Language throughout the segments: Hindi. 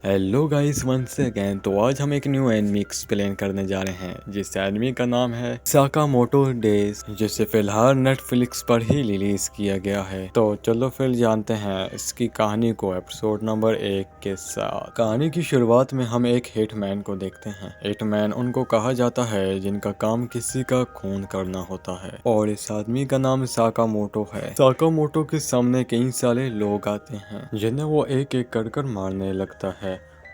Hello guys once again. तो आज हम एक न्यू एनिमी एक्सप्लेन करने जा रहे हैं जिस एनिमी का नाम है साकामोटो डेज, जिसे फिलहाल नेटफ्लिक्स पर ही रिलीज किया गया है। तो चलो फिर जानते हैं इसकी कहानी को एपिसोड नंबर 1 के साथ। कहानी की शुरुआत में हम एक हिटमैन को देखते हैं। हिटमैन उनको कहा जाता है जिनका काम किसी का खून करना होता है, और इस आदमी का नाम साकामोटो है। साकामोटो के सामने कई सारे लोग आते हैं जिन्हें वो एक एक कर मारने लगता है,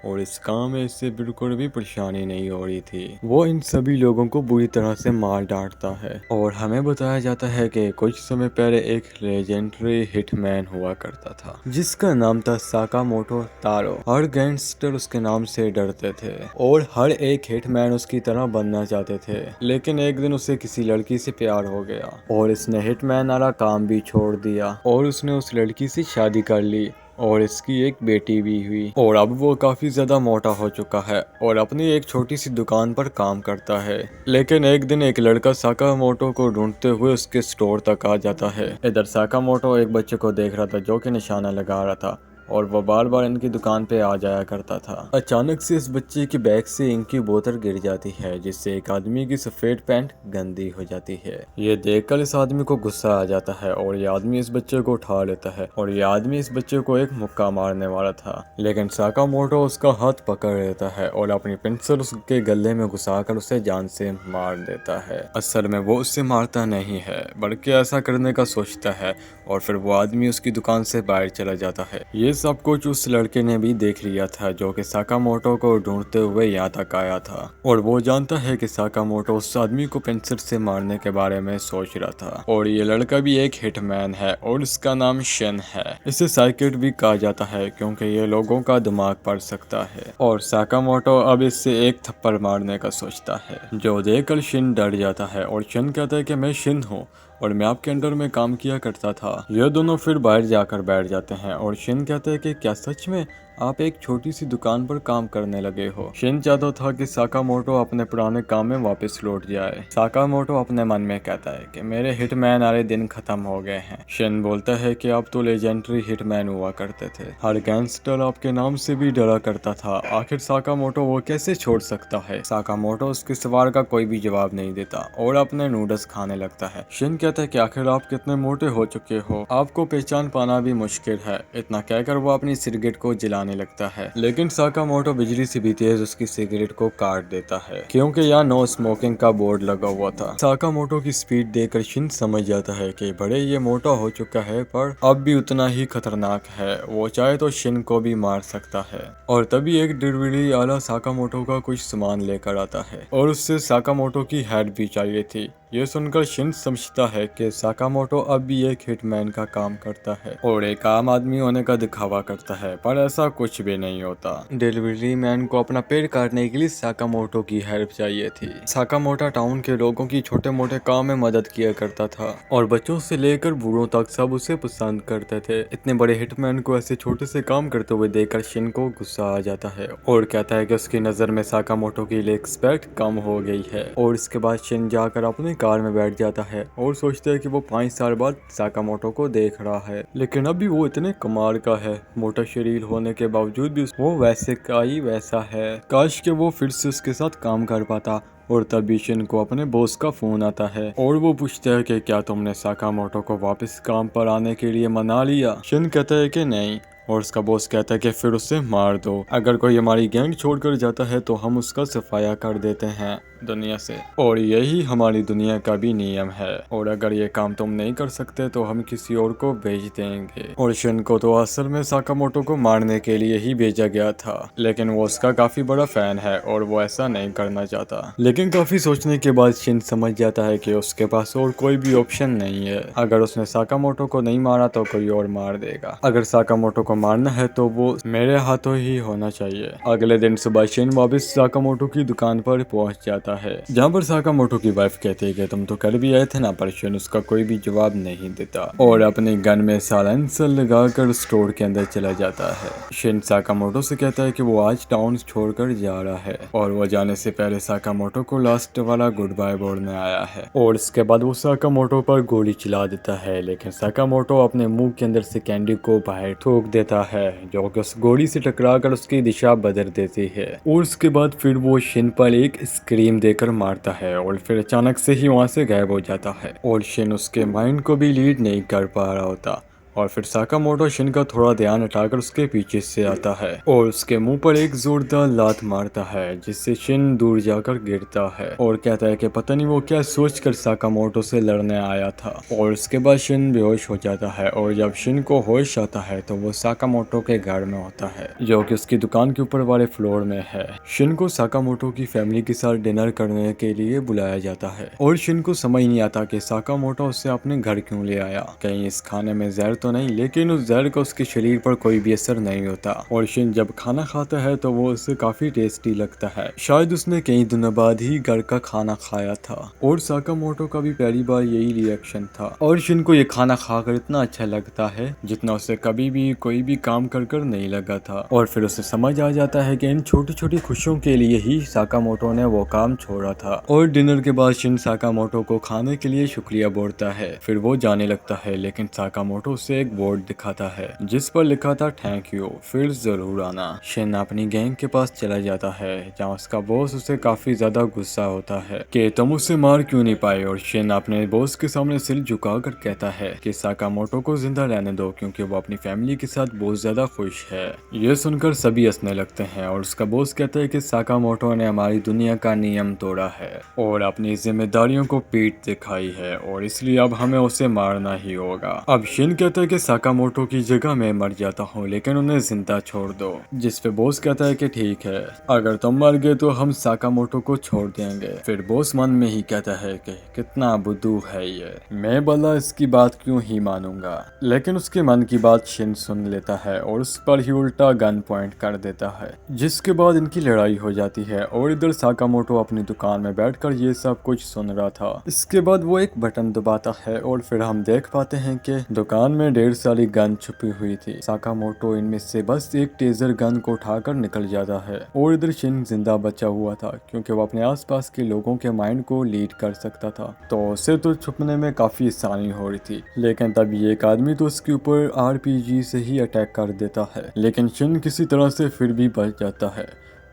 और इस काम में इससे बिल्कुल भी परेशानी नहीं हो रही थी। वो इन सभी लोगों को बुरी तरह से मार डांटता है, और हमें बताया जाता है कि कुछ समय पहले एक लेजेंडरी हिटमैन हुआ करता था जिसका नाम था साकामोटो तारो। हर गैंगस्टर उसके नाम से डरते थे और हर एक हिटमैन उसकी तरह बनना चाहते थे। लेकिन एक दिन उसे किसी लड़की से प्यार हो गया और इसने हिटमैन वाला काम भी छोड़ दिया, और उसने उस लड़की से शादी कर ली और इसकी एक बेटी भी हुई। और अब वो काफी ज्यादा मोटा हो चुका है और अपनी एक छोटी सी दुकान पर काम करता है। लेकिन एक दिन एक लड़का साकामोटो को ढूंढते हुए उसके स्टोर तक आ जाता है। इधर साकामोटो एक बच्चे को देख रहा था जो कि निशाना लगा रहा था, और वो बार बार इनकी दुकान पे आ जाया करता था। अचानक से इस बच्चे की बैग से इंक की बोतल गिर जाती है, जिससे एक आदमी की सफेद पैंट गंदी हो जाती है। ये देखकर इस आदमी को गुस्सा आ जाता है और ये आदमी इस बच्चे को उठा लेता है, और ये आदमी इस बच्चे को एक मुक्का मारने वाला था। लेकिन साकामोटो उसका हाथ पकड़ लेता है और अपनी पेंसिल उसके गले में घुसाकर उसे जान से मार देता है। असल में वो उससे मारता नहीं है बल्कि ऐसा करने का सोचता है, और फिर वो आदमी उसकी दुकान से बाहर चला जाता है। ये सब कुछ उस लड़के ने भी देख लिया था जो कि साकामोटो को ढूंढते हुए यहाँ तक आया था, और वो जानता है कि साकामोटो उस आदमी को पेंसिल से मारने के बारे में सोच रहा था। और ये लड़का भी एक हिटमैन है और इसका नाम शिन है। इसे साइकिट भी कहा जाता है क्योंकि ये लोगों का दिमाग पढ़ सकता है। और साकामोटो अब इससे एक थप्पड़ मारने का सोचता है, जो देखकर शिन डर जाता है, और शिन कहता है कि मैं शिन हूँ और मैं आपके अंडर में काम किया करता था। ये दोनों फिर बाहर जाकर बैठ जाते हैं, और शिन कहते हैं कि क्या सच में आप एक छोटी सी दुकान पर काम करने लगे हो। शिन चाहता था कि साकामोटो अपने पुराने काम में वापस लौट जाए। साकामोटो अपने मन में कहता है कि मेरे हिटमैन वाले दिन खत्म हो गए हैं। शिन बोलता है कि आप तो लेजेंडरी हिटमैन हुआ करते थे, हर गैंगस्टर आपके नाम से भी डरा करता था। आखिर साकामोटो वो कैसे छोड़ सकता है। साकामोटो उसके सवाल का कोई भी जवाब नहीं देता और अपने नूडल्स खाने लगता है। शिन कहता है कि आखिर आप कितने मोटे हो चुके हो, आपको पहचान पाना भी मुश्किल है। इतना कहकर वो अपनी सिगरेट को जलाने लगता है, लेकिन साकामोटो बिजली से भी तेज उसकी सिगरेट को काट देता है क्योंकि यहाँ नो स्मोकिंग का बोर्ड लगा हुआ था। साकामोटो की स्पीड देखकर शिन समझ जाता है कि बड़े ये मोटा हो चुका है पर अब भी उतना ही खतरनाक है। वो चाहे तो शिन को भी मार सकता है। और तभी एक डिलीवरी वाला साकामोटो का कुछ सामान लेकर आता है, और उससे साकामोटो की हेड भी चाहिए थी। ये सुनकर शिन समझता है कि साकामोटो अब भी एक हिटमैन का काम करता है और एक आम आदमी होने का दिखावा करता है, पर ऐसा कुछ भी नहीं होता। डिलीवरी मैन को अपना पेड़ काटने के लिए साकामोटो की हेल्प चाहिए थी। साकामोटो टाउन के लोगों की छोटे मोटे काम में मदद किया करता था, और बच्चों से लेकर बूढ़ों तक सब उसे पसंद करते थे। इतने बड़े हिटमैन को ऐसे छोटे से काम करते हुए देखकर शिन को गुस्सा आ जाता है और कहता है कि उसकी नजर में साकामोटो की रिस्पेक्ट कम हो गई है। और इसके बाद शिन जाकर अपने कार में बैठ जाता है और सोचता है कि वो 5 साल बाद साकामोटो को देख रहा है, लेकिन अभी वो इतने कमाल का है। मोटा शरीर होने के बावजूद भी वो वैसे का ही वैसा है। काश कि वो फिर से उसके साथ काम कर पाता। और तभी शिन को अपने बॉस का फोन आता है और वो पूछता है कि क्या तुमने साकामोटो को वापस काम पर आने के लिए मना लिया। शिन कहता है कि नहीं, और उसका बॉस कहता है कि फिर उसे मार दो। अगर कोई हमारी गैंग छोड़कर जाता है तो हम उसका सफाया कर देते हैं दुनिया से, और यही हमारी दुनिया का भी नियम है। और अगर ये काम तुम नहीं कर सकते तो हम किसी और को भेज देंगे। और शिन को तो असल में साकामोटो को मारने के लिए ही भेजा गया था, लेकिन वो उसका काफी बड़ा फैन है और वो ऐसा नहीं करना चाहता। लेकिन काफी सोचने के बाद शिन समझ जाता है कि उसके पास और कोई भी ऑप्शन नहीं है। अगर उसने साकामोटो को नहीं मारा तो कोई और मार देगा। अगर साकामोटो को मारना है तो वो मेरे हाथों ही होना चाहिए। अगले दिन सुबह शिन वापस साकामोटो की दुकान पर पहुंच जाता जाता है, जहाँ पर साकामोटो की वाइफ कहती है कि तुम तो कल भी आए थे ना, पर शिन उसका कोई भी जवाब नहीं देता और अपने गन में साइलेंसर लगाकर स्टोर के अंदर चला जाता है। शिन साकामोटो से कहता है कि वो आज टाउन छोड़कर जा रहा है और वो जाने से पहले साकामोटो को लास्ट वाला गुड बाय बोलने आया है और इसके बाद वो साकामोटो पर गोली चला देता है, लेकिन साकामोटो अपने मुंह के अंदर से कैंडी को बाहर ठोक देता है जो कि उस गोली से टकराकर उसकी दिशा बदल देती है और उसके बाद फिर वो शिन पर एक स्क्रीम देकर मारता है और फिर अचानक से ही वहां से गायब हो जाता है और शिन उसके माइंड को भी लीड नहीं कर पा रहा होता और फिर साकामोटो शिन का थोड़ा ध्यान हटाकर उसके पीछे से आता है और उसके मुंह पर एक जोरदार लात मारता है जिससे शिन दूर जाकर गिरता है और कहता है कि पता नहीं वो क्या सोचकर साकामोटो से लड़ने आया था और उसके बाद शिन बेहोश हो जाता है और जब शिन को होश आता है तो वो साकामोटो के घर में होता है जो कि उसकी दुकान के ऊपर वाले फ्लोर में है। शिन को साकामोटो की फैमिली के साथ डिनर करने के लिए बुलाया जाता है और शिन को समझ नहीं आता कि साकामोटो उसे अपने घर क्यों ले आया, कहीं इस खाने में जहर तो नहीं, लेकिन उस जहर का उसके शरीर पर कोई भी असर नहीं होता और शिन जब खाना खाता है तो वो उसे काफी टेस्टी लगता है, शायद उसने कई दिनों बाद ही घर का खाना खाया था और साकामोटो का भी पहली बार यही रिएक्शन था और शिन को ये खाना खाकर इतना अच्छा लगता है जितना उसे कभी भी कोई भी काम कर नहीं लगा था और फिर उसे समझ आ जाता है कि इन छोटी छोटी खुशियों के लिए ही साकामोटो ने वो काम छोड़ा था और डिनर के बाद शिन साकामोटो को खाने के लिए शुक्रिया बोलता है, फिर वो जाने लगता है लेकिन साकामोटो उसे एक बोर्ड दिखाता है जिस पर लिखा था थैंक यू, फिर जरूर आना। शिन अपनी गैंग के पास चला जाता है जहाँ उसका बॉस उसे काफी ज्यादा गुस्सा होता है कि तुम उसे मार क्यों नहीं पाए और शिन अपने बॉस के सामने सिर झुकाकर कहता है कि साकामोटो को जिंदा रहने दो क्योंकि वो अपनी फैमिली के साथ बहुत ज्यादा खुश है। ये सुनकर सभी हंसने लगते हैं और उसका बॉस कहता है कि साकामोटो ने हमारी दुनिया का नियम तोड़ा है और अपनी जिम्मेदारियों को पीठ दिखाई है और इसलिए अब हमें उसे मारना ही होगा। अब शिन कहता है कि साकामोटो की जगह मैं मर जाता हूँ लेकिन उन्हें जिंदा छोड़ दो, जिस पे बॉस कहता है कि ठीक है, अगर तुम मर गए तो हम साकामोटो को छोड़ देंगे। फिर बॉस मन में ही कहता है कि कितना बुद्धू है ये, मैं भला इसकी बात क्यों ही मानूंगा, लेकिन उसके मन की बात शिन सुन लेता है और उस पर ही उल्टा गन पॉइंट कर देता है, जिसके बाद इनकी लड़ाई हो जाती है और इधर साकामोटो अपनी दुकान में बैठकर ये सब कुछ सुन रहा था। इसके बाद वो एक बटन दबाता है और फिर हम देख पाते हैं कि दुकान में ढेर सारी गन छुपी हुई थी। साकामोटो इनमें से बस एक टेजर गन को उठाकर निकल जाता है और इधर शिन जिंदा बचा हुआ था क्योंकि वो अपने आसपास के लोगों के माइंड को लीड कर सकता था, तो उसे तो छुपने में काफी आसानी हो रही थी। लेकिन तभी एक आदमी तो उसके ऊपर आरपीजी से ही अटैक कर देता है, लेकिन शिन किसी तरह से फिर भी बच जाता है।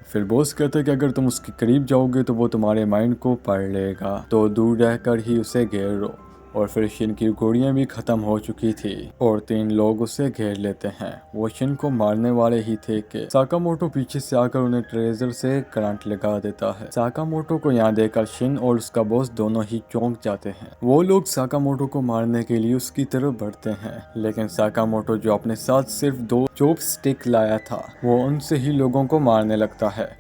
फिर बॉस कहते हैं कि अगर तुम उसके करीब जाओगे तो वो तुम्हारे माइंड को पढ़ लेगा, तो दूर रहकर ही उसे घेर लो। और फिर शिन की गोलियां भी खत्म हो चुकी थी और 3 लोग उसे घेर लेते हैं। वो शिन को मारने वाले ही थे कि साकामोटो पीछे से आकर उन्हें ट्रेजर से करंट लगा देता है। साकामोटो को यहाँ देखकर शिन और उसका बॉस दोनों ही चौंक जाते हैं। वो लोग साकामोटो को मारने के लिए उसकी तरफ बढ़ते हैं, लेकिन साकामोटो जो अपने साथ सिर्फ 2 चॉप स्टिक लाया था वो उनसे ही लोगों को मारने लगता है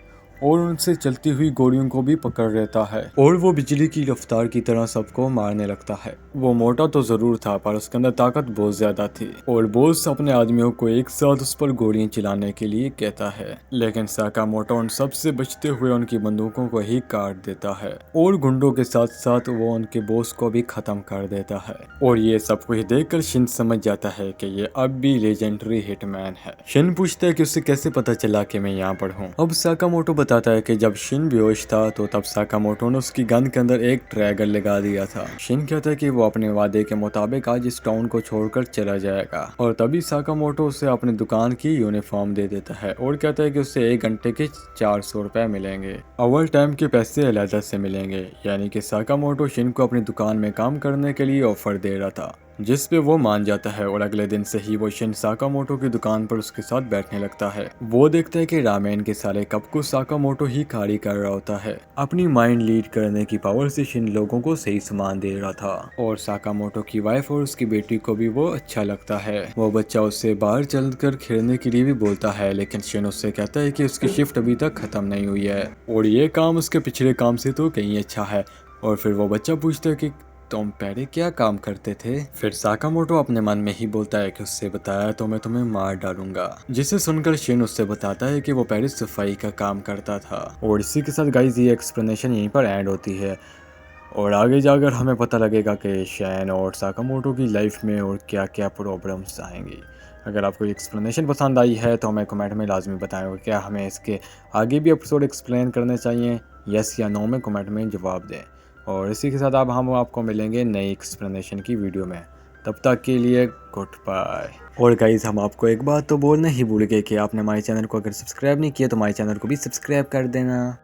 और उनसे चलती हुई गोलियों को भी पकड़ लेता है और वो बिजली की रफ्तार की तरह सबको मारने लगता है। वो मोटा तो जरूर था पर उसके अंदर ताकत बहुत ज्यादा थी और बॉस अपने आदमियों को एक साथ उस पर गोलियां चलाने के लिए कहता है, लेकिन साकामोटो उन सबसे बचते हुए उनकी बंदूकों को ही काट देता है और गुंडों के साथ साथ वो उनके बॉस को भी खत्म कर देता है। और ये सब कुछ देखकर शिन समझ जाता है कि ये अब भी लेजेंडरी हिटमैन है। शिन पूछता है कि उसे कैसे पता चला कि मैं यहाँ पर हूँ। अब साकामोटो बताता है कि जब शिन बेहोश था तो तब साकामोटो ने उसकी गन के अंदर एक ट्रैगर लगा दिया था। शिन कहता है कि वो अपने वादे के मुताबिक आज इस टाउन को छोड़कर चला जाएगा और तभी साकामोटो उसे अपनी दुकान की यूनिफॉर्म दे देता है और कहता है कि उसे 1 घंटे के 400 रुपए मिलेंगे, ओवर टाइम के पैसे अलग से मिलेंगे। यानी कि साकामोटो शिन को अपनी दुकान में काम करने के लिए ऑफर दे रहा था, जिस पे वो मान जाता है और अगले दिन से ही वो शिन साकामोटो की दुकान पर उसके साथ बैठने लगता है। वो देखता है कि रामेन के सारे कप को साकामोटो ही खाली कर रहा होता है। अपनी माइंड लीड करने की पावर से शिन लोगों को सही सामान दे रहा था और साकामोटो की वाइफ और उसकी बेटी को भी वो अच्छा लगता है। वो बच्चा उससे बाहर चलकर खेलने के लिए भी बोलता है, लेकिन शिन उससे कहता है कि उसकी शिफ्ट अभी तक खत्म नहीं हुई है और ये काम उसके पिछले काम से तो कहीं अच्छा है। और फिर वो बच्चा पूछता है कि तुम पहले क्या काम करते थे? फिर साकामोटो अपने मन में ही बोलता है कि उससे बताया तो मैं तुम्हें मार डालूंगा, जिसे सुनकर शिन उससे बताता है कि वो पहले सफाई का काम करता था। और इसी के साथ गाइस ये एक्सप्लेनेशन यहीं पर एंड होती है और आगे जाकर हमें पता लगेगा कि शैन और साकामोटो की लाइफ में और क्या क्या प्रॉब्लम्स आएंगी। अगर आपको एक्सप्लेनेशन पसंद आई है तो हमें कमेंट में लाजमी बताएं, क्या हमें इसके आगे भी एपिसोड एक्सप्लेन करने चाहिए, यस या नो में कमेंट में जवाब दें। और इसी के साथ अब हम आपको मिलेंगे नई एक्सप्लेनेशन की वीडियो में, तब तक के लिए गुड बाय। और गाइज हम आपको एक बात तो बोलना ही भूल गए कि आपने हमारे चैनल को अगर सब्सक्राइब नहीं किया तो हमारे चैनल को भी सब्सक्राइब कर देना।